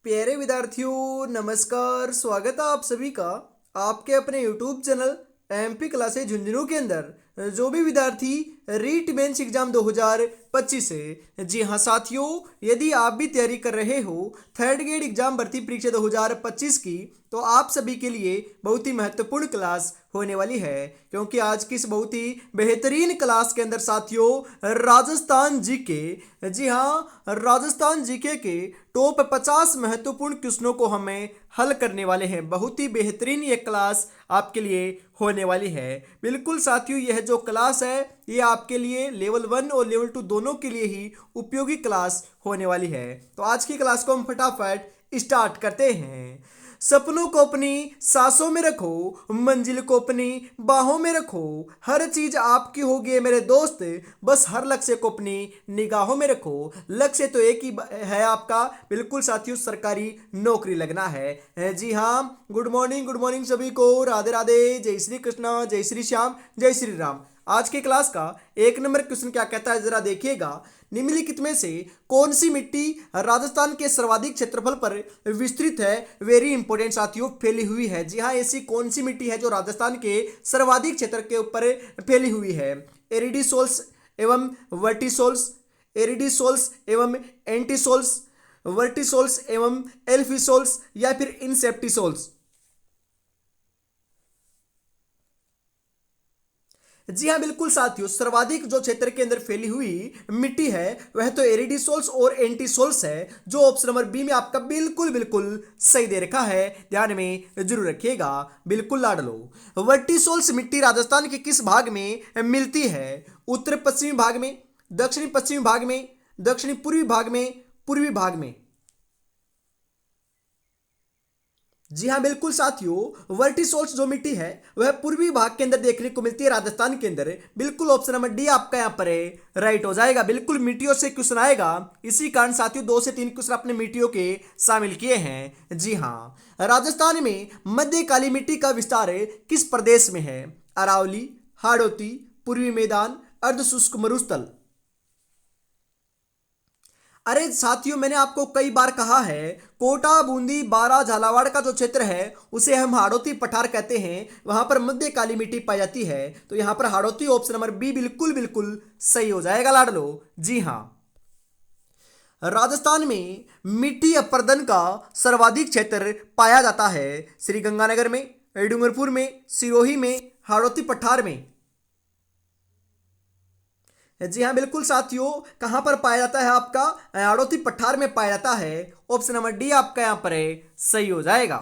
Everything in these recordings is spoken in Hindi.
प्यारे विद्यार्थियों, नमस्कार। स्वागत है आप सभी का आपके अपने YouTube channel MP classes Jhunjhunu के अंदर। जो भी विद्यार्थी रीट मेंस एग्जाम 2025 है, जी हाँ साथियों, यदि आप भी तैयारी कर रहे हो थर्ड ग्रेड एग्जाम भर्ती परीक्षा 2025 की, तो आप सभी के लिए बहुत ही महत्वपूर्ण क्लास होने वाली है। क्योंकि आज की इस बहुत ही बेहतरीन क्लास के अंदर साथियों राजस्थान जीके, जी हाँ राजस्थान जीके के टॉप 50 महत्वपूर्ण क्वेश्चनों को हमें हल करने वाले हैं। बहुत ही बेहतरीन ये क्लास आपके लिए होने वाली है। बिल्कुल साथियों, यह जो क्लास है ये आपके लिए लेवल 1 और लेवल 2 दोनों के लिए ही उपयोगी क्लास होने वाली है। तो आज की क्लास को हम फटाफट स्टार्ट करते हैं। सपनों को अपनी सांसों में रखो, मंजिल को अपनी बाहों में रखो, हर चीज आपकी होगी मेरे दोस्त, बस हर लक्ष्य को अपनी निगाहों में रखो। लक्ष्य तो एक ही है आपका, बिल्कुल साथियों, सरकारी नौकरी लगना है। जी हाँ, गुड मॉर्निंग सभी को। राधे राधे, जय श्री कृष्णा, जय श्री श्याम, जय श्री राम। आज के क्लास का एक नंबर क्वेश्चन क्या कहता है, जरा देखिएगा। निम्नलिखित में से कौन सी मिट्टी राजस्थान के सर्वाधिक क्षेत्रफल पर विस्तृत है? वेरी इंपॉर्टेंट साथियों, फैली हुई है। जी हाँ, ऐसी कौन सी मिट्टी है जो राजस्थान के सर्वाधिक क्षेत्र के ऊपर फैली हुई है? एरिडीसोल्स एवं वर्टिसोल्स, एरिडीसोल्स एवं एंटीसोल्स, वर्टिसोल्स एवं एल्फिसोल्स, या फिर इंसेप्टिसोल्स? जी हाँ बिल्कुल साथियों, सर्वाधिक जो क्षेत्र के अंदर फैली हुई मिट्टी है वह तो एरिडीसोल्स और एंटीसोल्स है, जो ऑप्शन नंबर बी में आपका बिल्कुल बिल्कुल सही दे रखा है। ध्यान में जरूर रखिएगा, बिल्कुल लाडलो। वर्टिसोल्स मिट्टी राजस्थान के किस भाग में मिलती है? उत्तर पश्चिमी भाग में, दक्षिणी पश्चिमी भाग में, दक्षिणी पूर्वी भाग में, पूर्वी भाग में? जी हाँ बिल्कुल साथियों, वर्टिसोल्स जो मिट्टी है वह पूर्वी भाग के अंदर देखने को मिलती है राजस्थान के अंदर। बिल्कुल ऑप्शन नंबर डी आपका यहाँ पर राइट हो जाएगा। बिल्कुल मिट्टियों से क्वेश्चन आएगा, इसी कारण साथियों 2 से 3 क्वेश्चन अपने मिट्टियों के शामिल किए हैं। जी हाँ, राजस्थान में मध्य काली मिट्टी का विस्तार किस प्रदेश में है? अरावली, हाड़ौती, पूर्वी मैदान, अर्धशुष्क मरुस्थल? अरे साथियों, मैंने आपको कई बार कहा है, कोटा, बूंदी, बारा, झालावाड़ का जो क्षेत्र है उसे हम हाड़ौती पठार कहते हैं। वहां पर मध्य काली मिट्टी पाई जाती है, तो यहां पर हाड़ौती ऑप्शन नंबर बी बिल्कुल बिल्कुल सही हो जाएगा लाडलो। जी हाँ, राजस्थान में मिट्टी अपर्दन का सर्वाधिक क्षेत्र पाया जाता है श्री गंगानगर में, डूंगरपुर में, सिरोही में, हाड़ौती पठार में? जी हाँ बिल्कुल साथियों, कहां पर पाया जाता है आपका? हाड़ौती पठार में पाया जाता है। ऑप्शन नंबर डी आपका यहां पर है सही हो जाएगा।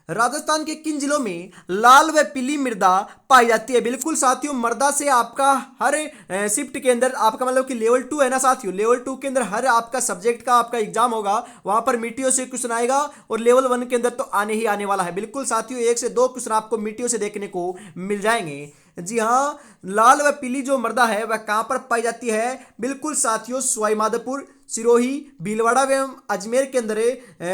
राजस्थान के किन जिलों में लाल व पीली मृदा पाई जाती है? बिल्कुल साथियों, मृदा से आपका हर शिफ्ट के अंदर आपका मतलब कि लेवल 2 है ना साथियों, लेवल 2 के अंदर हर आपका सब्जेक्ट का आपका एग्जाम होगा, वहां पर मिट्टियों से क्वेश्चन आएगा। और लेवल 1 के अंदर तो आने ही आने वाला है। बिल्कुल साथियों, 1 से 2 क्वेश्चन आपको मिट्टियों से देखने को मिल जाएंगे। जी हाँ, लाल व पीली जो मृदा है वह कहां पर पाई जाती है? बिल्कुल साथियों, सवाईमाधोपुर, सिरोही, भीलवाड़ा एवं अजमेर के अंदर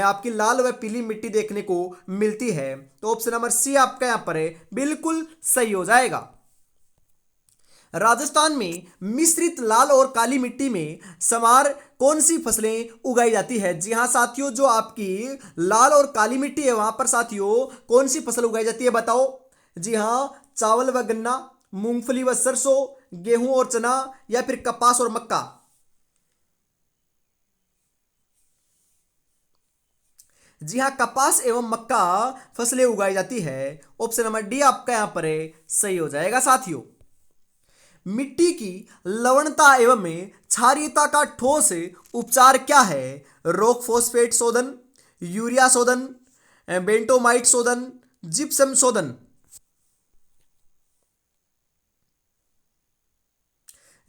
आपकी लाल व पीली मिट्टी देखने को मिलती है। तो ऑप्शन नंबर सी आपका यहां पर है बिल्कुल सही हो जाएगा। राजस्थान में मिश्रित लाल और काली मिट्टी में समार कौन सी फसलें उगाई जाती है? जी हाँ साथियों, जो आपकी लाल और काली मिट्टी है वहां पर साथियों कौन सी फसल उगाई जाती है बताओ? जी हाँ, चावल व गन्ना, मूंगफली व सरसों, गेहूं और चना, या फिर कपास और मक्का? जी हाँ, कपास एवं मक्का फसलें उगाई जाती है। ऑप्शन नंबर डी आपका यहां पर है सही हो जाएगा साथियों। मिट्टी की लवणता एवं में क्षारीयता का ठोस उपचार क्या है? रॉक फॉस्फेट शोधन, यूरिया शोधन, बेंटोमाइट शोधन, जिप्सम शोधन?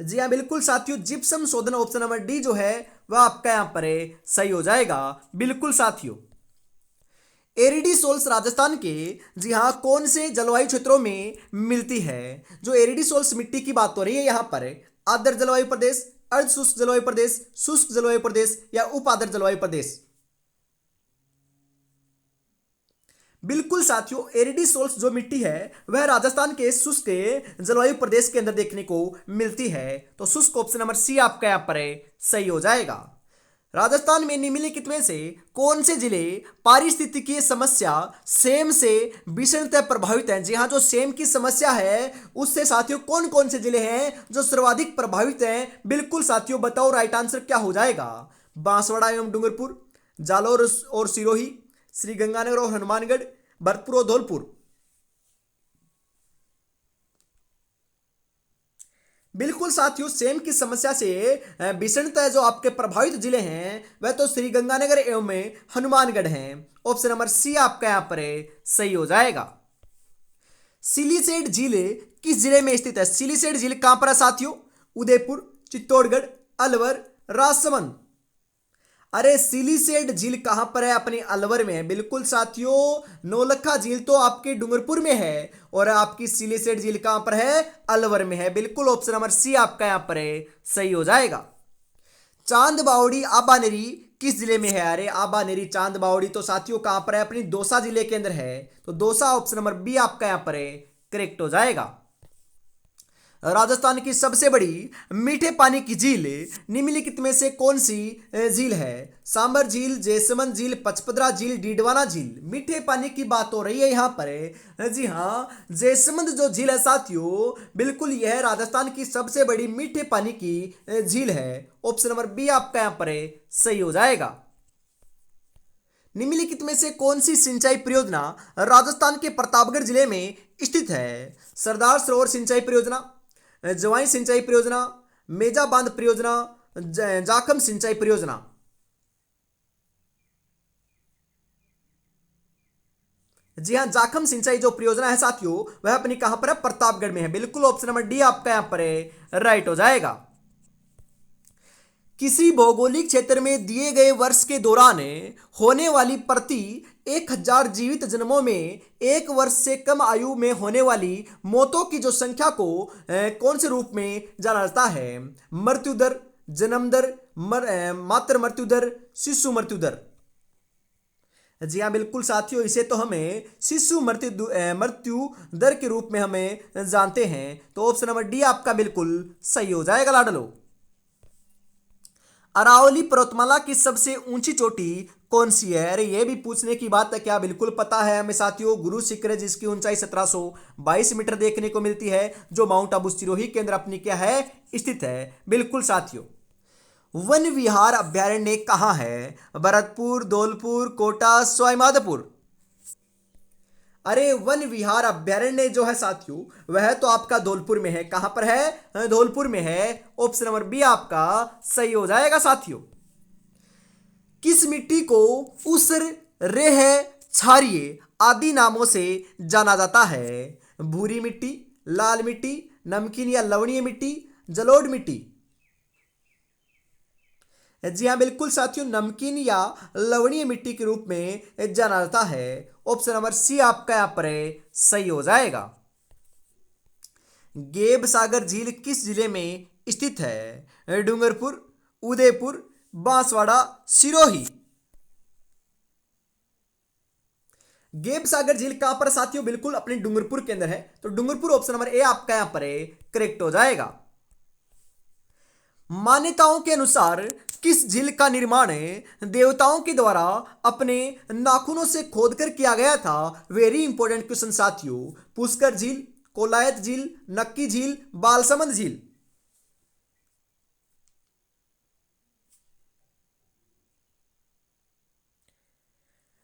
जी हाँ बिल्कुल साथियों, जिप्सम शोधन ऑप्शन नंबर डी जो है वह आपका यहां पर है सही हो जाएगा। बिल्कुल साथियों, एरिडीसोल्स राजस्थान के, जी हाँ, कौन से जलवायु क्षेत्रों में मिलती है? जो एरिडीसोल्स मिट्टी की बात हो रही है यहां पर आर्द्र जलवायु प्रदेश, अर्ध शुष्क जलवायु प्रदेश, शुष्क जलवायु प्रदेश, या उप आर्द्र जलवायु प्रदेश? बिल्कुल साथियों, एरिडीसोल्स जो मिट्टी है वह राजस्थान के शुष्क जलवायु प्रदेश के अंदर देखने को मिलती है। तो शुष्क ऑप्शन नंबर सी आपका यहां पर है सही हो जाएगा। राजस्थान में निम्नलिखित में से कौन से जिले पारिस्थितिकीय समस्या सेम से भीषणतः प्रभावित हैं? जी हाँ, जो सेम की समस्या है उससे साथियों कौन कौन से जिले हैं जो सर्वाधिक प्रभावित हैं? बिल्कुल साथियों, बताओ राइट आंसर क्या हो जाएगा? बांसवाड़ा एवं डूंगरपुर, जालौर और सिरोही, श्रीगंगानगर और हनुमानगढ़, भरतपुर और धौलपुर। बिल्कुल साथियों, सेम की समस्या से भीषणतः जो आपके प्रभावित जिले हैं वह तो श्रीगंगानगर एवं हनुमानगढ़ हैं। ऑप्शन नंबर सी आपका यहां पर सही हो जाएगा। सिलीसेड झील किस जिले में स्थित है? सिलीसेड झील कहां पर है साथियों? उदयपुर, चित्तौड़गढ़, अलवर, राजसमंद। अरे सिलीसेड झील कहां पर है? अपने अलवर में है। बिल्कुल साथियों, नौलखा झील तो आपके डूंगरपुर में है और आपकी सिलीसेड झील कहां पर है? अलवर में है। बिल्कुल ऑप्शन नंबर सी आपका यहां पर है सही हो जाएगा। चांद बावड़ी आबानेरी किस जिले में है? अरे आबानेरी चांद बावड़ी तो साथियों कहां पर है? अपनी दौसा जिले के अंदर है। तो दौसा ऑप्शन नंबर बी आपका यहां पर है करेक्ट हो जाएगा। राजस्थान की सबसे बड़ी मीठे पानी की झील निम्नलिखित में से कौन सी झील है? सांबर झील, जैसमंद झील, पचपदरा झील, डीडवाना झील। मीठे पानी की बात हो रही है यहाँ पर। जी हाँ, जैसमंद जो झील है साथियों, बिल्कुल यह राजस्थान की सबसे बड़ी मीठे पानी की झील है। ऑप्शन नंबर बी आपका यहाँ पर सही हो जाएगा। निम्नलिखित में से कौन सी सिंचाई परियोजना राजस्थान के प्रतापगढ़ जिले में स्थित है? सरदार सरोवर सिंचाई परियोजना, जवाई सिंचाई परियोजना, मेजा बांध परियोजना, जाखम सिंचाई परियोजना। जी हाँ, जाखम सिंचाई जो परियोजना है साथियों वह अपनी कहां पर है? प्रतापगढ़ में है। बिल्कुल ऑप्शन नंबर डी आपका यहां पर है राइट हो जाएगा। किसी भौगोलिक क्षेत्र में दिए गए वर्ष के दौरान होने वाली प्रति 1000 जीवित जन्मों में एक वर्ष से कम आयु में होने वाली मौतों की जो संख्या को कौन से रूप में जाना जाता है? मृत्यु दर, जन्म दर, मातृ मृत्यु दर, शिशु मृत्यु दर। जी हाँ, बिल्कुल साथियों, इसे तो हमें शिशु मृत्यु दर के रूप में हमें जानते हैं। तो ऑप्शन नंबर डी आपका बिल्कुल सही हो जाएगा लाडलो। अरावली पर्वतमाला की सबसे ऊंची चोटी कौन सी है? अरे ये भी पूछने की बात है, क्या बिल्कुल पता है हमें साथियों? गुरु शिखर है जिसकी ऊंचाई 1722 मीटर देखने को मिलती है, जो माउंट आबू सिरोही के अंदर अपनी क्या है स्थित है। बिल्कुल साथियों। वन विहार अभ्यारण्य कहाँ है? भरतपुर, धौलपुर, कोटा, सवाईमाधोपुर। अरे वन विहार अभ्यारण्य जो है साथियों वह तो आपका धौलपुर में है। कहां पर है? धौलपुर में है। ऑप्शन नंबर बी आपका सही हो जाएगा साथियों। किस मिट्टी को ऊसर, रेह, क्षारीय आदि नामों से जाना जाता है? भूरी मिट्टी, लाल मिट्टी, नमकीन या लवणीय मिट्टी, जलोढ़ मिट्टी। जी हाँ, बिल्कुल साथियों, नमकीन या लवणीय मिट्टी के रूप में जाना जाता है। ऑप्शन नंबर सी आपका यहां पर सही हो जाएगा। गेब सागर झील किस जिले में स्थित है? डूंगरपुर, उदयपुर, बांसवाड़ा, सिरोही। गेब सागर झील कहां पर साथियों? बिल्कुल अपने डूंगरपुर के अंदर है। तो डूंगरपुर ऑप्शन नंबर ए आपका यहां पर करेक्ट हो जाएगा। मान्यताओं के अनुसार किस झील का निर्माण देवताओं के द्वारा अपने नाखूनों से खोदकर किया गया था? वेरी इंपॉर्टेंट क्वेश्चन साथियों। पुष्कर झील, कोलायत झील, नक्की झील, बालसमंद झील।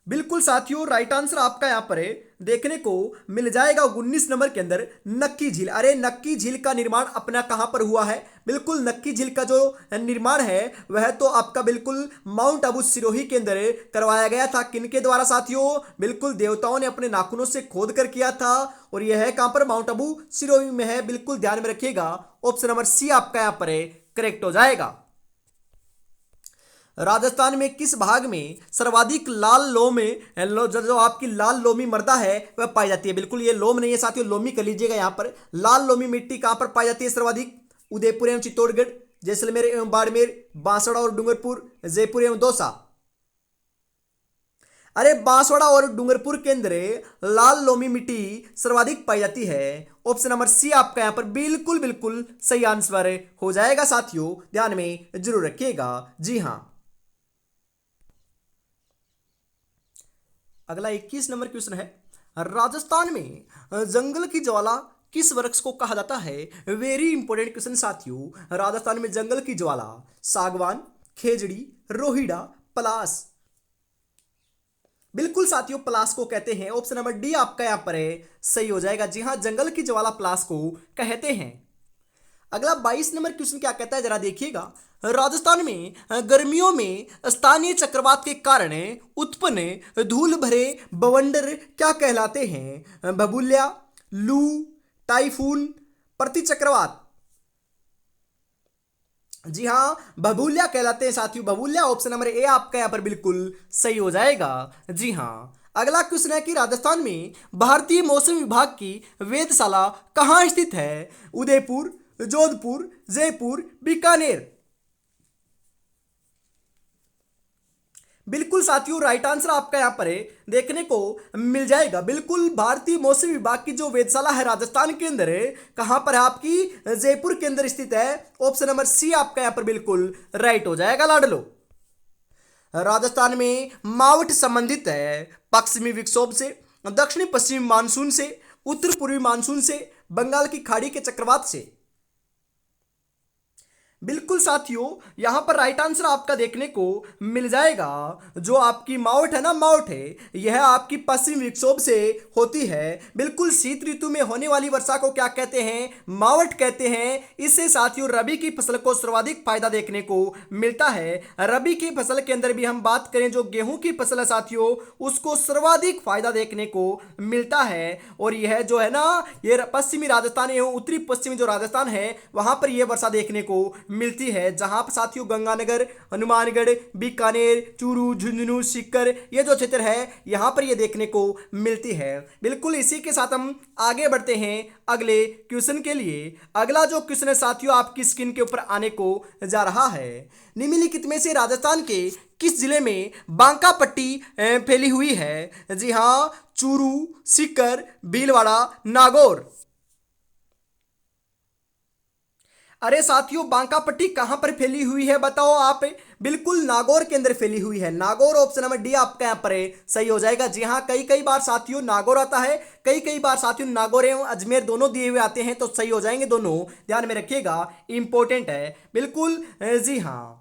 बिल्कुल साथियों, राइट आंसर आपका यहां पर देखने को मिल जाएगा 19 नंबर के अंदर नक्की झील। अरे नक्की झील का निर्माण अपना कहां पर हुआ है? बिल्कुल नक्की झील का जो निर्माण है वह तो आपका बिल्कुल माउंट आबू सिरोही के अंदर करवाया गया था। किनके द्वारा साथियों? बिल्कुल देवताओं ने अपने नाखूनों से खोद कर किया था और यह है कहां पर? माउंट आबू सिरोही में है। बिल्कुल ध्यान में रखिएगा। ऑप्शन नंबर सी आपका यहां पर करेक्ट हो जाएगा। राजस्थान में किस भाग में सर्वाधिक लाल लोम जो आपकी लाल लोमी मृदा है वह पाई जाती है? बिल्कुल ये लोम नहीं है साथियों, लोमी कर लीजिएगा। यहाँ पर लाल लोमी मिट्टी कहां पर पाई जाती है सर्वाधिक? उदयपुर एवं चित्तौड़गढ़, जैसलमेर एवं बाड़मेर, बांसवाड़ा और डूंगरपुर, जयपुर एवं दौसा। अरे बांसवाड़ा और डूंगरपुर के अंदर लाल लोमी मिट्टी सर्वाधिक पाई जाती है। ऑप्शन नंबर सी आपका यहां पर बिल्कुल बिल्कुल सही आंसर हो जाएगा साथियों, ध्यान में जरूर रखिएगा। जी हाँ, अगला 21 नंबर क्वेश्चन है, राजस्थान में जंगल की ज्वाला किस वृक्ष को कहा जाता है? वेरी इंपॉर्टेंट क्वेश्चन साथियों। राजस्थान में जंगल की ज्वाला सागवान, खेजड़ी, रोहिड़ा, पलास। बिल्कुल साथियों, पलास को कहते हैं। ऑप्शन नंबर डी आपका यहां पर है, सही हो जाएगा। जी हां, जंगल की ज्वाला पलास को कहते हैं। अगला 22 नंबर क्वेश्चन क्या कहता है, जरा देखिएगा। राजस्थान में गर्मियों में स्थानीय चक्रवात के कारण उत्पन्न धूल भरे बवंडर क्या कहलाते हैं? बबूल्या, लू, टाइफून, प्रति चक्रवात। जी हाँ, बबूल्या कहलाते हैं साथियों, बबूल्या। ऑप्शन नंबर ए आपका यहां पर बिल्कुल सही हो जाएगा। जी हाँ, अगला क्वेश्चन है कि राजस्थान में भारतीय मौसम विभाग की वेधशाला कहाँ स्थित है? उदयपुर, जोधपुर, जयपुर, बीकानेर। बिल्कुल साथियों, राइट आंसर आपका यहां पर है, देखने को मिल जाएगा। बिल्कुल, भारतीय मौसम विभाग की जो वेधशाला है राजस्थान के अंदर है, कहां पर है आपकी? जयपुर के अंदर स्थित है। ऑप्शन नंबर सी आपका यहां पर बिल्कुल राइट हो जाएगा लाडलो। राजस्थान में मावठ संबंधित है पश्चिमी विक्षोभ से, दक्षिणी पश्चिमी मानसून से, उत्तर पूर्वी मानसून से, बंगाल की खाड़ी के चक्रवात से। बिल्कुल साथियों, यहां पर राइट आंसर आपका देखने को मिल जाएगा। जो आपकी मावठ है ना, मावठ है, यह आपकी पश्चिम विक्षोभ से होती है। बिल्कुल, शीत ऋतु में होने वाली वर्षा को क्या कहते हैं? मावठ कहते हैं। इससे साथियों रबी की फसल को सर्वाधिक फायदा देखने को मिलता है। रबी की फसल के अंदर भी हम बात करें, जो गेहूं की फसल है साथियों, उसको सर्वाधिक फायदा देखने को मिलता है। और यह जो है ना, ये पश्चिमी राजस्थान एवं उत्तरी पश्चिमी जो राजस्थान है, वहां पर यह वर्षा देखने को मिलती है। जहां पर साथियों गंगानगर, हनुमानगढ़, बीकानेर, चूरू, झुंझुनू, सीकर, ये जो क्षेत्र है, यहां पर ये देखने को मिलती है। बिल्कुल, इसी के साथ हम आगे बढ़ते हैं अगले क्वेश्चन के लिए। अगला जो क्वेश्चन है साथियों, आपकी स्क्रीन के ऊपर आने को जा रहा है। निम्नलिखित में से राजस्थान के किस जिले में बांका पट्टी फैली हुई है? जी हां, चूरू, सीकर, भीलवाड़ा, नागौर। अरे साथियों, बांका पट्टी कहां पर फैली हुई है बताओ आप? बिल्कुल, नागौर के अंदर फैली हुई है। नागौर, ऑप्शन नंबर डी आपका यहां पर है, सही हो जाएगा। जी हां, कई कई बार साथियों नागौर आता है, कई कई बार साथियों नागौर एवं अजमेर दोनों दिए हुए आते हैं, तो सही हो जाएंगे दोनों, ध्यान में रखिएगा, इंपॉर्टेंट है। बिल्कुल, जी हां,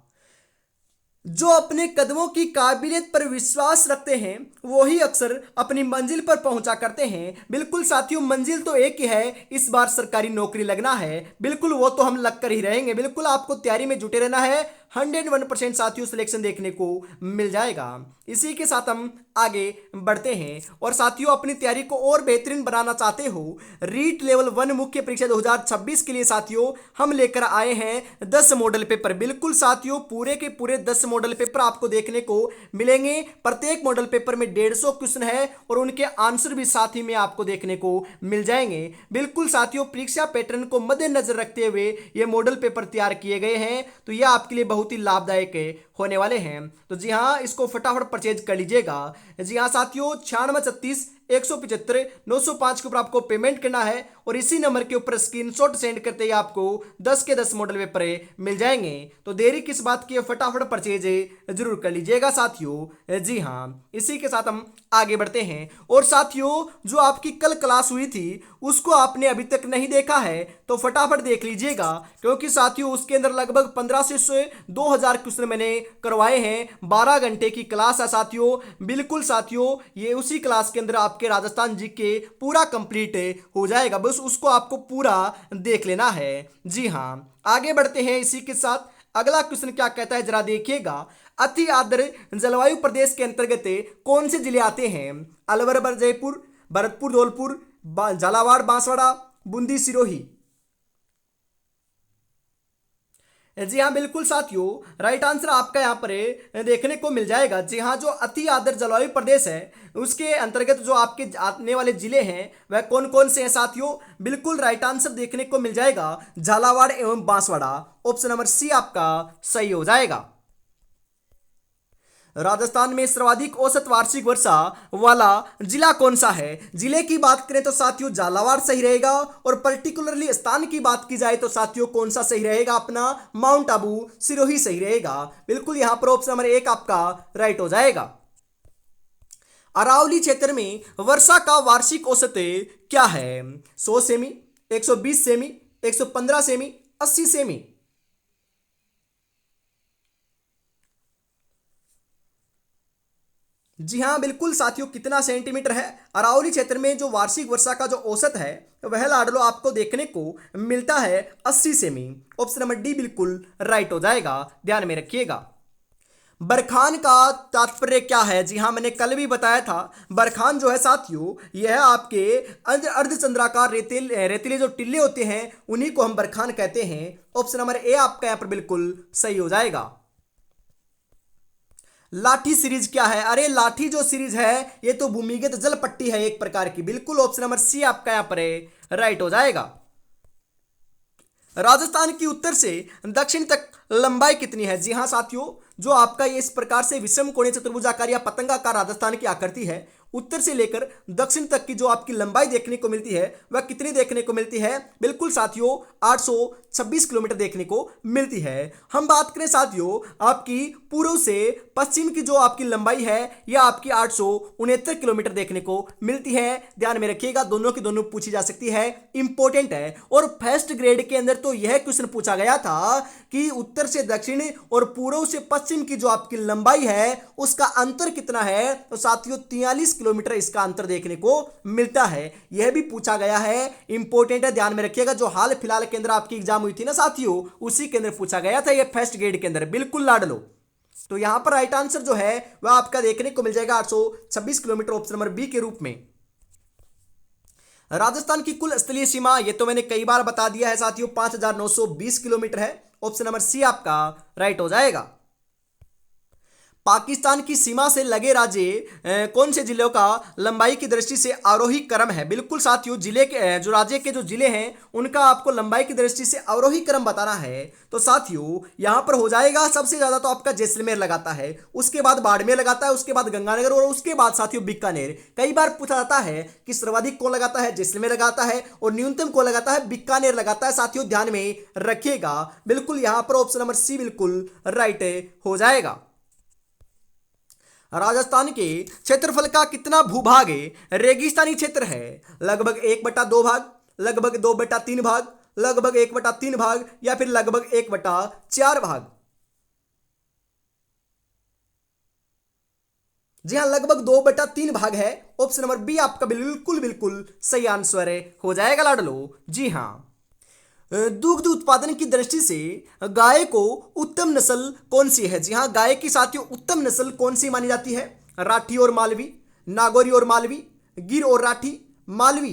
जो अपने कदमों की काबिलियत पर विश्वास रखते हैं वही अक्सर अपनी मंजिल पर पहुंचा करते हैं। बिल्कुल साथियों, मंजिल तो एक ही है, इस बार सरकारी नौकरी लगना है। बिल्कुल, वो तो हम लग कर ही रहेंगे। बिल्कुल, आपको तैयारी में जुटे रहना है। 101% साथियों सिलेक्शन देखने को मिल जाएगा। इसी के साथ हम आगे बढ़ते हैं। और साथियों, अपनी तैयारी को और बेहतरीन बनाना चाहते हो, रीट लेवल 1 मुख्य परीक्षा 2026 के लिए साथियों हम लेकर आए हैं 10 मॉडल पेपर। बिल्कुल साथियों, पूरे के पूरे 10 मॉडल पेपर आपको देखने को मिलेंगे। प्रत्येक मॉडल पेपर में 150 क्वेश्चन है और उनके आंसर भी साथ ही में आपको देखने को मिल जाएंगे। बिल्कुल साथियों, परीक्षा पैटर्न को मद्देनजर रखते हुए ये मॉडल पेपर तैयार किए गए हैं, तो यह आपके लिए बहुत ही लाभदायक होने वाले हैं। तो जी हाँ, इसको फटाफट परचेज कर लीजिएगा। जी हाँ साथियों, 9636 175 905 के ऊपर आपको पेमेंट करना है और इसी नंबर के ऊपर स्क्रीनशॉट सेंड करते ही आपको 10 के 10 मॉडल पेपर मिल जाएंगे। तो देरी किस बात की है, फटाफट परचेज जरूर कर लीजिएगा साथियों। जी हाँ, इसी के साथ हम आगे बढ़ते हैं। और साथियों, जो आपकी कल क्लास हुई थी उसको आपने अभी तक नहीं देखा है तो फटाफट देख लीजिएगा, क्योंकि साथियों उसके अंदर लगभग 1500 से 2000 क्वेश्चन मैंने करवाए हैं। 12 घंटे की क्लास है साथियों। बिल्कुल साथियों, ये उसी क्लास के अंदर आपके राजस्थान जी के पूरा कंप्लीट हो जाएगा, बस उसको आपको पूरा देख लेना है। जी हाँ, आगे बढ़ते हैं इसी के साथ। अगला क्वेश्चन क्या कहता है, जरा देखिएगा। अति आर्द्र जलवायु प्रदेश के अंतर्गत कौन से जिले आते हैं? अलवर, जयपुर, भरतपुर, धौलपुर, झालावाड़, बांसवाड़ा, बूंदी, सिरोही। जी हाँ, बिल्कुल साथियों, राइट आंसर आपका यहाँ पर देखने को मिल जाएगा। जी हाँ, जो अति आर्द्र जलवायु प्रदेश है उसके अंतर्गत जो आपके आने वाले जिले हैं वह कौन कौन से हैं साथियों? बिल्कुल राइट आंसर देखने को मिल जाएगा, झालावाड़ एवं बांसवाड़ा। ऑप्शन नंबर सी आपका सही हो जाएगा। राजस्थान में सर्वाधिक औसत वार्षिक वर्षा वाला जिला कौन सा है? जिले की बात करें तो साथियों झालावाड़ सही रहेगा, और पर्टिकुलरली स्थान की बात की जाए तो साथियों कौन सा सही रहेगा? अपना माउंट आबू, सिरोही सही रहेगा। बिल्कुल, यहां पर ऑप्शन नंबर 1 आपका राइट हो जाएगा। अरावली क्षेत्र में वर्षा का वार्षिक औसत क्या है? 100 सेमी, 120 सेमी, 115 सेमी, 80 सेमी। जी हाँ बिल्कुल साथियों, कितना सेंटीमीटर है? अरावली क्षेत्र में जो वार्षिक वर्षा का जो औसत है वह लाडलो आपको देखने को मिलता है 80 सेमी। ऑप्शन नंबर डी बिल्कुल राइट हो जाएगा, ध्यान में रखिएगा। बरखान का तात्पर्य क्या है? जी हाँ, मैंने कल भी बताया था। बरखान जो है साथियों, यह आपके अर्धचंद्राकार रेतीले जो टिल्ले होते हैं उन्हीं को हम बरखान कहते हैं। ऑप्शन नंबर ए आपका यहां पर बिल्कुल सही हो जाएगा। लाठी सीरीज क्या है? अरे लाठी जो सीरीज है ये तो भूमिगत जल पट्टी है एक प्रकार की। बिल्कुल ऑप्शन नंबर सी आपका यहां पर राइट हो जाएगा। राजस्थान की उत्तर से दक्षिण तक लंबाई कितनी है? जी हाँ साथियों, जो आपका ये इस प्रकार से विषम कोणीय चतुर्भुजाकार या पतंगाकार राजस्थान की आकृति है, उत्तर से लेकर दक्षिण तक की जो आपकी लंबाई देखने को मिलती है वह कितनी देखने को मिलती है? बिल्कुल साथियों 826 किलोमीटर देखने को मिलती है। हम बात करें साथियों आपकी पूर्व से पश्चिम की जो आपकी लंबाई है यह आपकी 869 किलोमीटर देखने को मिलती है। ध्यान में रखिएगा, दोनों की दोनों पूछी जा सकती है, इंपॉर्टेंट है। और फर्स्ट ग्रेड के अंदर तो यह क्वेश्चन पूछा गया था कि उत्तर से दक्षिण और पूर्व से पश्चिम की जो आपकी लंबाई है उसका अंतर कितना है? तो साथियों 43 किलोमीटर इसका अंतर देखने को मिलता है। यह भी पूछा गया है, इंपॉर्टेंट है, ध्यान में रखिएगा। जो हाल फिलहाल के अंदर आपकी एग्जाम हुई थी ना साथियों, उसी के अंदर पूछा गया था यह फर्स्ट ग्रेड के अंदर। बिल्कुल लाडलो, तो यहां पर राइट आंसर जो है वह आपका देखने को मिल जाएगा 826 किलोमीटर, ऑप्शन नंबर बी के रूप में। राजस्थान की कुल स्थलीय सीमा ये तो मैंने कई बार बता दिया है साथियों, 5920 किलोमीटर है। ऑप्शन नंबर सी आपका राइट हो जाएगा। पाकिस्तान की सीमा से लगे राज्य कौन से जिलों का लंबाई की दृष्टि से आरोही क्रम है? बिल्कुल साथियों, जिले के जो राज्य के जो जिले हैं उनका आपको लंबाई की दृष्टि से आरोही क्रम बताना है। तो साथियों यहां पर हो जाएगा सबसे ज्यादा तो आपका जैसलमेर लगाता है, उसके बाद बाड़मेर लगाता है, उसके बाद गंगानगर और उसके बाद साथियों बीकानेर। कई बार पूछा जाता है कि सर्वाधिक कौन लगाता है? जैसलमेर लगाता है, और न्यूनतम कौन लगाता है? बीकानेर लगाता है। साथियों ध्यान में रखिएगा, बिल्कुल यहां पर ऑप्शन नंबर सी बिल्कुल राइट हो जाएगा। राजस्थान के क्षेत्रफल का कितना भूभाग रेगिस्तानी क्षेत्र है? लगभग 1/2 भाग, लगभग 2/3 भाग, लगभग 1/3 भाग, या फिर लगभग 1/4 भाग? जी हाँ, लगभग 2/3 भाग है। ऑप्शन नंबर बी आपका बिल्कुल बिल्कुल सही आंसर हो जाएगा लाडलो। जी हाँ, दुग्ध उत्पादन की दृष्टि से गाय को उत्तम नस्ल कौन सी है? जी हाँ, गाय की साथियों उत्तम नस्ल कौन सी मानी जाती है? राठी और मालवी, नागौरी और मालवी, गिर और राठी, मालवी?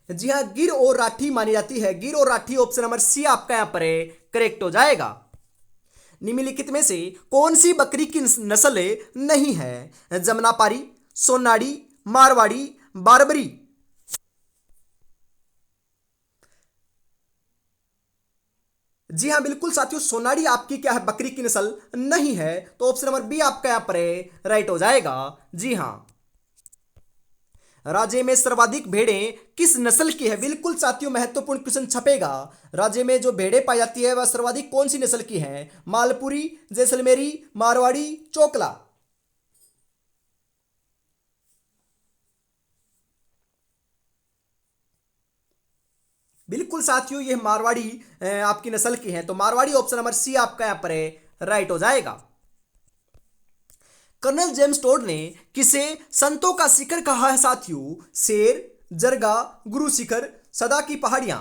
जी हाँ, गिर और राठी मानी जाती है। गिर और राठी, ऑप्शन नंबर सी आपका यहां पर करेक्ट हो जाएगा। निम्नलिखित में से कौन सी बकरी की नस्ल नहीं है? जमनापारी, सोनाड़ी, मारवाड़ी, बारबरी? जी हाँ बिल्कुल साथियों, सोनाड़ी आपकी क्या है? बकरी की नस्ल नहीं है। तो ऑप्शन नंबर बी आपका यहां पर राइट हो जाएगा। जी हाँ, राज्य में सर्वाधिक भेड़ें किस नस्ल की है? बिल्कुल साथियों महत्वपूर्ण क्वेश्चन छपेगा। राज्य में जो भेड़ें पाई जाती है वह सर्वाधिक कौन सी नस्ल की है? मालपुरी, जैसलमेरी, मारवाड़ी, चोकला? बिल्कुल साथियों ये मारवाड़ी आपकी नस्ल की है। तो मारवाड़ी, ऑप्शन नंबर सी आपका यहां पर राइट हो जाएगा। कर्नल जेम्स टोड ने किसे संतों का शिखर कहा है साथियों? शेर, जरगा, गुरु शिखर, सदा की पहाड़ियां?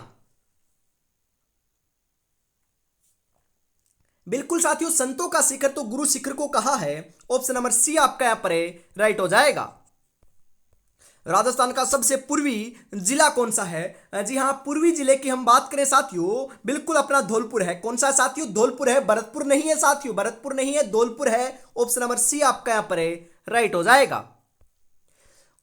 बिल्कुल साथियों, संतों का शिखर तो गुरु शिखर को कहा है। ऑप्शन नंबर सी आपका यहां पर राइट हो जाएगा। राजस्थान का सबसे पूर्वी जिला कौन सा है? जी हाँ, पूर्वी जिले की हम बात करें साथियों, बिल्कुल अपना धौलपुर है। कौन सा साथियों? धौलपुर है, भरतपुर नहीं है साथियों, भरतपुर नहीं है, धौलपुर है। ऑप्शन नंबर सी आपका यहां पर राइट हो जाएगा।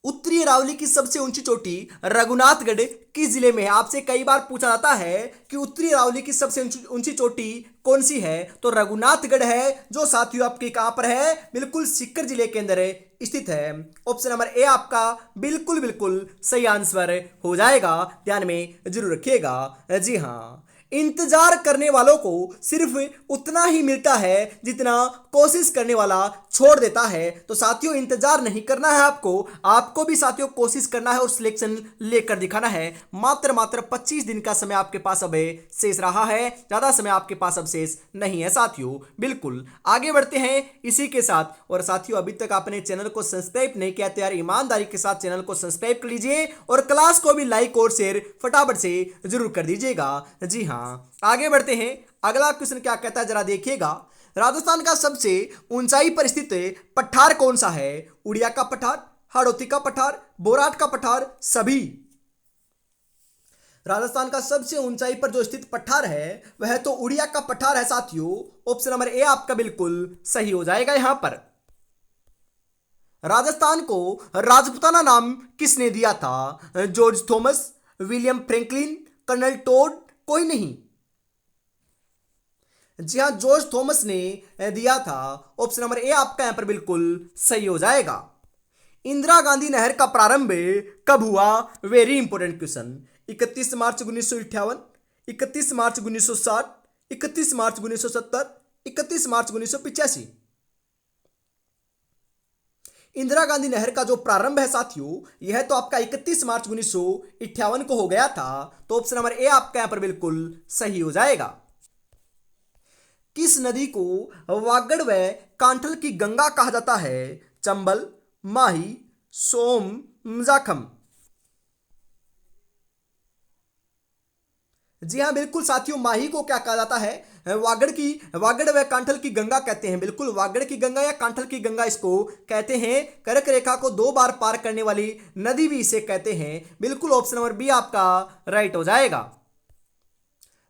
उत्तरी अरावली की सबसे ऊंची चोटी रघुनाथगढ़ किस जिले में है? आपसे कई बार पूछा जाता है कि उत्तरी अरावली की सबसे ऊंची चोटी कौन सी है? तो रघुनाथगढ़ है, जो साथियों आपके कहां पर है? बिल्कुल सीकर जिले के अंदर स्थित है। ऑप्शन नंबर ए आपका बिल्कुल बिल्कुल सही आंसर हो जाएगा, ध्यान में जरूर रखिएगा। जी हाँ, इंतजार करने वालों को सिर्फ उतना ही मिलता है जितना कोशिश करने वाला छोड़ देता है। तो साथियों इंतजार नहीं करना है आपको भी साथियों कोशिश करना है और सिलेक्शन लेकर दिखाना है। मात्र 25 दिन का समय आपके पास अब शेष रहा है, ज्यादा समय आपके पास अब शेष नहीं है साथियों। बिल्कुल आगे बढ़ते हैं इसी के साथ। और साथियों अभी तक आपने चैनल को सब्सक्राइब नहीं किया तो यार ईमानदारी के साथ चैनल को सब्सक्राइब कर लीजिए और क्लास को भी लाइक और शेयर फटाफट से जरूर कर दीजिएगा। जी हाँ आगे बढ़ते हैं। अगला क्वेश्चन क्या कहता है जरा देखिएगा। राजस्थान का सबसे ऊंचाई पर स्थित पठार कौन सा है? उड़िया का पठार, हाड़ौती का पठार, बोराट का पठार, सभी। राजस्थान का सबसे ऊंचाई पर जो स्थित पठार है वह तो उड़िया का पठार है साथियों। ऑप्शन नंबर ए आपका बिल्कुल सही हो जाएगा यहां पर। राजस्थान को राजपुताना नाम किसने दिया था? George Thomas, William Franklin, colonel Tod, कोई नहीं। जी हाँ जॉर्ज थॉमस ने दिया था। ऑप्शन नंबर ए आपका यहां पर बिल्कुल सही हो जाएगा। इंदिरा गांधी नहर का प्रारंभ कब हुआ? Very important question. 31 मार्च 1958, 31 मार्च 1960, 31 मार्च 1970, 31 मार्च 1985। इंदिरा गांधी नहर का जो प्रारंभ है साथियों यह तो आपका 31 मार्च 1958 को हो गया था। तो ऑप्शन नंबर ए आपका यहां पर बिल्कुल सही हो जाएगा। किस नदी को वागड़ व कांठल की गंगा कहा जाता है? चंबल, माही, सोम, जाखम। जी हाँ बिल्कुल साथियों माही को क्या कहा जाता है? वागड़ व कांठल की गंगा कहते हैं। बिल्कुल वागड़ की गंगा या कांठल की गंगा इसको कहते हैं। कर्क रेखा को 2 बार पार करने वाली नदी भी इसे कहते हैं। बिल्कुल ऑप्शन नंबर बी आपका राइट हो जाएगा।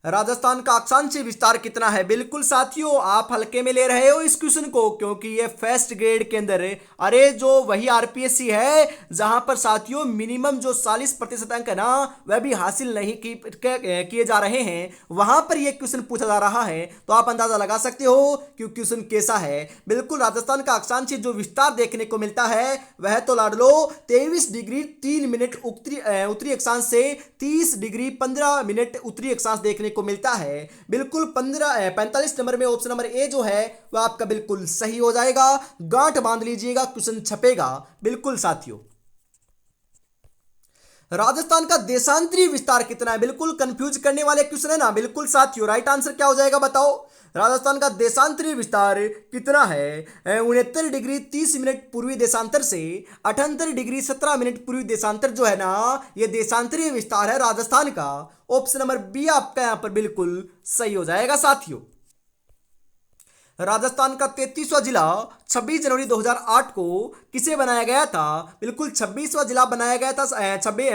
राजस्थान का अक्षांशीय विस्तार कितना है? बिल्कुल साथियों आप हल्के में ले रहे हो इस क्वेश्चन को क्योंकि ये फर्स्ट ग्रेड के अंदर अरे जो वही आरपीएससी है जहां पर साथियों मिनिमम जो 40% अंक है ना वह भी हासिल नहीं किए जा रहे हैं वहां पर यह क्वेश्चन पूछा जा रहा है। तो आप अंदाजा लगा सकते हो कि क्वेश्चन कैसा है। बिल्कुल राजस्थान का अक्षांशीय जो विस्तार देखने को मिलता है वह तो लाड लो 23 डिग्री 3 मिनट उत्तरी अक्षांश से 30 डिग्री 15 मिनट उत्तरी अक्षांश देखने को मिलता है। बिल्कुल 45 नंबर में ऑप्शन नंबर ए जो है वह आपका बिल्कुल सही हो जाएगा। गांठ बांध लीजिएगा क्वेश्चन छपेगा। बिल्कुल साथियों राजस्थान का देशांतरीय विस्तार कितना है? बिल्कुल कंफ्यूज करने वाले क्वेश्चन है ना। बिल्कुल साथियों राइट आंसर क्या हो जाएगा बताओ? राजस्थान का देशांतरीय विस्तार कितना है? 69 डिग्री 30 मिनट पूर्वी देशांतर से 78 डिग्री 17 मिनट पूर्वी देशांतर जो है ना यह देशांतरीय विस्तार है राजस्थान का। ऑप्शन नंबर बी आपका यहां पर बिल्कुल सही हो जाएगा साथियों। राजस्थान का 33वां जिला 26 जनवरी 2008 को किसे बनाया गया था? बिल्कुल 26वां जिला बनाया गया था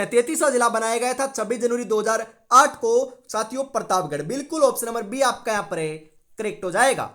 33वां जिला बनाया गया था 26 जनवरी 2008 को साथियों प्रतापगढ़। बिल्कुल ऑप्शन नंबर बी आपका यहां पर करेक्ट हो जाएगा।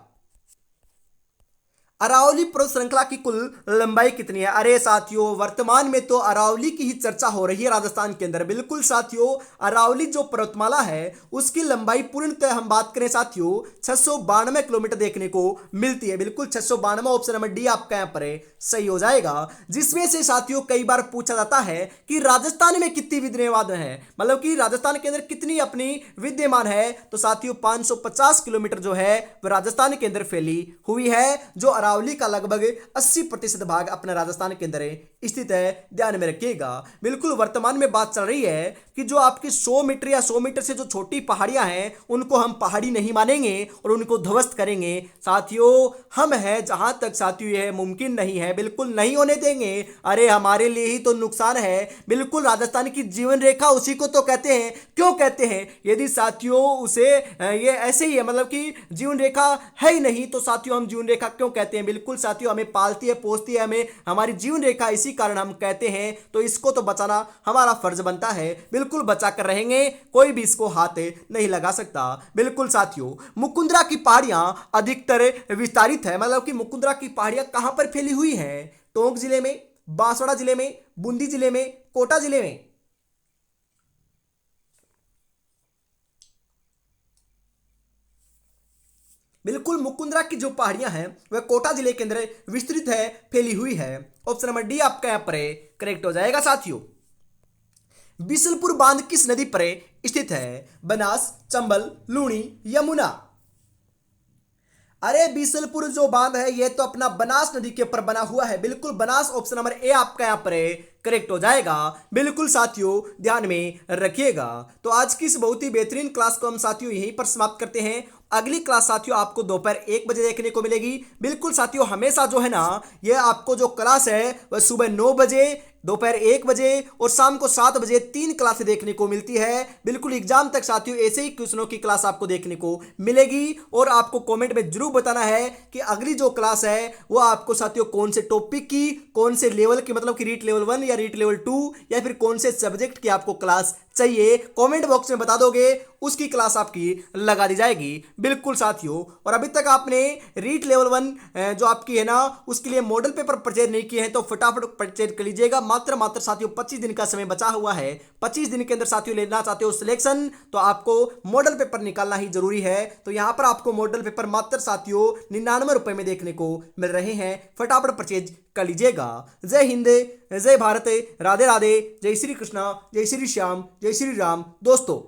अरावली पर्वत श्रृंखला की कुल लंबाई कितनी है? अरे साथियों वर्तमान में तो अरावली की ही चर्चा हो रही है राजस्थान के अंदर। बिल्कुल साथियों अरावली जो पर्वतमाला है उसकी लंबाई पूर्णतः हम बात करें साथियों 692 किलोमीटर देखने को मिलती है। बिल्कुल 692 ऑप्शन नंबर डी आपका यहां पर सही हो जाएगा। जिसमें से साथियों कई बार पूछा जाता है कि राजस्थान में कितनी विद्यमान है, मतलब कि राजस्थान के अंदर कितनी अपनी विद्यमान है। तो साथियों 550 किलोमीटर जो है वह राजस्थान के अंदर फैली हुई है। जो अरावली का लगभग 80% भाग अपने राजस्थान के अंदर स्थित है, ध्यान में रखिएगा। बिल्कुल वर्तमान में बात चल रही है कि जो आपकी 100 मीटर या 100 मीटर से जो छोटी पहाड़ियां हैं उनको हम पहाड़ी नहीं मानेंगे और उनको ध्वस्त करेंगे। साथियों हम हैं जहां तक साथियों यह मुमकिन नहीं है, बिल्कुल नहीं होने देंगे। अरे हमारे लिए ही तो नुकसान है। बिल्कुल राजस्थान की जीवन रेखा उसी को तो कहते हैं। क्यों कहते हैं? यदि साथियों उसे ये ऐसे ही है मतलब कि जीवन रेखा है ही नहीं तो साथियों हम जीवन रेखा क्यों कहते हैं? बिल्कुल साथियों हमें पालती है पोसती है हमें हमारी जीवन रेखा, इसी कारण हम कहते हैं। तो इसको तो बचाना हमारा फर्ज बनता है। बिल्कुल बचा कर रहेंगे, कोई भी इसको हाथ नहीं लगा सकता। बिल्कुल साथियों मुकुंदरा की पहाड़ियां अधिकतर विस्तारित है, मतलब कि मुकुंदरा की पहाड़ियां कहां पर फैली हुई हैं? टोंक जिले में, बांसवाड़ा जिले में, बूंदी जिले में, कोटा जिले में। बिल्कुल मुकुंदरा की जो पहाड़ियां हैं वह कोटा जिले के अंदर विस्तृत है, फैली हुई है। ऑप्शन नंबर डी आपका यहां पर करेक्ट हो जाएगा साथियों। बीसलपुर बांध किस नदी पर स्थित है? बनास, चंबल, लूणी, यमुना। अरे बीसलपुर जो बांध है यह तो अपना बनास नदी के ऊपर बना हुआ है। बिल्कुल बनास, ऑप्शन नंबर ए आपका यहाँ पर करेक्ट हो जाएगा। बिल्कुल साथियों ध्यान में रखिएगा। तो आज की इस बहुत ही बेहतरीन क्लास को हम साथियों यहीं पर समाप्त करते हैं। अगली क्लास साथियों आपको दोपहर 1 बजे देखने को मिलेगी। बिल्कुल साथियों हमेशा जो है ना ये आपको जो क्लास है वह सुबह 9 बजे, दोपहर 1 बजे और शाम को 7 बजे 3 क्लासें देखने को मिलती है। बिल्कुल एग्जाम तक साथियों ऐसे ही क्वेश्चनों की क्लास आपको देखने को मिलेगी। और आपको कमेंट में जरूर बताना है कि अगली जो क्लास है वो आपको साथियों कौन से टॉपिक की, कौन से लेवल की, मतलब कि रीट लेवल 1 या रीट लेवल 2 या फिर कौन से सब्जेक्ट की आपको क्लास चाहिए। कमेंट बॉक्स में बता दोगे उसकी क्लास आपकी लगा दी जाएगी। बिल्कुल साथियों, और अभी तक आपने रीट लेवल 1 जो आपकी है ना उसके लिए मॉडल पेपर परचेज नहीं किए हैं तो फटाफट परचेज कर लीजिएगा। मात्र साथियों 25 दिन का समय बचा हुआ है। 25 दिन के अंदर साथियों लेना चाहते हो सिलेक्शन तो आपको मॉडल पेपर निकालना ही जरूरी है। तो यहां पर आपको मॉडल पेपर मात्र साथियों 99 रुपए में देखने को मिल रहे हैं। फटाफट परचेज कर लीजिएगा। जय हिंद, जय भारत, राधे राधे, जय श्री कृष्णा, जय श्री श्याम, जय श्री राम दोस्तों।